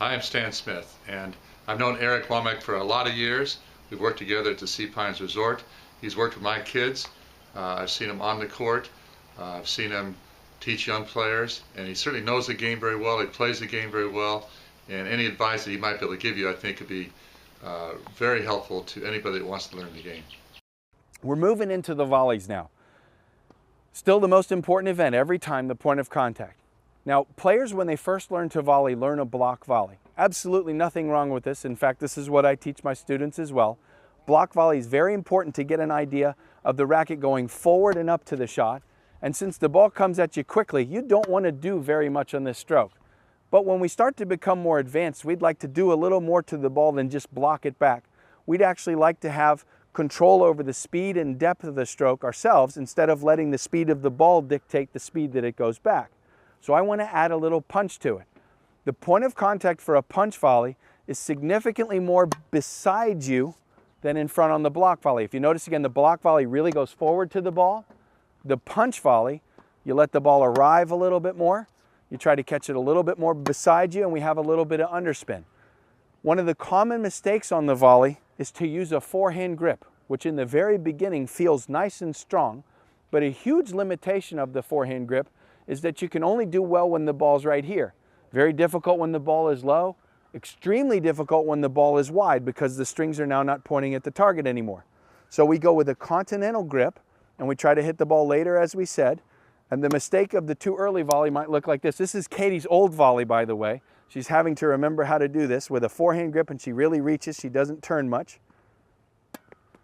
I am Stan Smith, and I've known Eric Wammock for a lot of years. We've worked together at the Sea Pines Resort. He's worked with my kids. I've seen him on the court. I've seen him teach young players, and he certainly knows the game very well. He plays the game very well, and any advice that he might be able to give you, I think, could be very helpful to anybody that wants to learn the game. We're moving into the volleys now. Still the most important event every time, the point of contact. Now, players, when they first learn to volley, learn a block volley. Absolutely nothing wrong with this. In fact, this is what I teach my students as well. Block volley is very important to get an idea of the racket going forward and up to the shot. And since the ball comes at you quickly, you don't want to do very much on this stroke. But when we start to become more advanced, we'd like to do a little more to the ball than just block it back. We'd actually like to have control over the speed and depth of the stroke ourselves instead of letting the speed of the ball dictate the speed that it goes back. So I want to add a little punch to it. The point of contact for a punch volley is significantly more beside you than in front on the block volley. If you notice again, the block volley really goes forward to the ball. The punch volley, you let the ball arrive a little bit more. You try to catch it a little bit more beside you, and we have a little bit of underspin. One of the common mistakes on the volley is to use a forehand grip, which in the very beginning feels nice and strong, but a huge limitation of the forehand grip is that you can only do well when the ball's right here. Very difficult when the ball is low, extremely difficult when the ball is wide because the strings are now not pointing at the target anymore. So we go with a continental grip and we try to hit the ball later, as we said. And the mistake of the too early volley might look like this. This is Katie's old volley, by the way. She's having to remember how to do this with a forehand grip, and she really reaches. She doesn't turn much.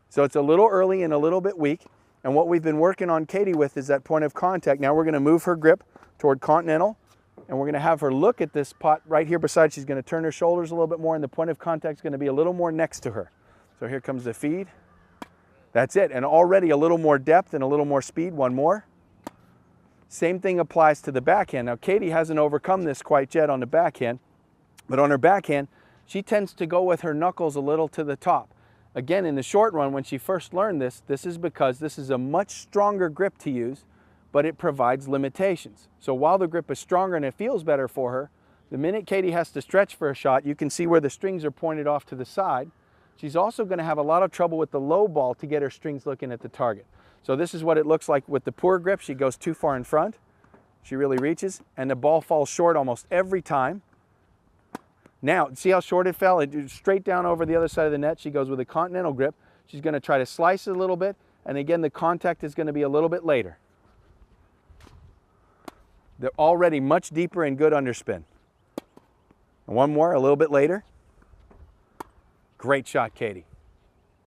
So it's a little early and a little bit weak. And what we've been working on Katie with is that point of contact. Now we're going to move her grip toward continental, and we're going to have her look at this pot right here beside. She's going to turn her shoulders a little bit more, and the point of contact is going to be a little more next to her. So here comes the feed. That's it. And already a little more depth and a little more speed. One more. Same thing applies to the backhand. Now Katie hasn't overcome this quite yet on the backhand, but on her backhand, she tends to go with her knuckles a little to the top. Again, in the short run, when she first learned this, this is because this is a much stronger grip to use, but it provides limitations. So while the grip is stronger and it feels better for her, the minute Katie has to stretch for a shot, you can see where the strings are pointed off to the side. She's also going to have a lot of trouble with the low ball to get her strings looking at the target. So this is what it looks like with the poor grip. She goes too far in front. She really reaches, and the ball falls short almost every time. Now, see how short it fell? It straight down over the other side of the net. She goes with a continental grip. She's going to try to slice it a little bit, and again, the contact is going to be a little bit later. They're already much deeper and good underspin. And one more, a little bit later. Great shot, Katie.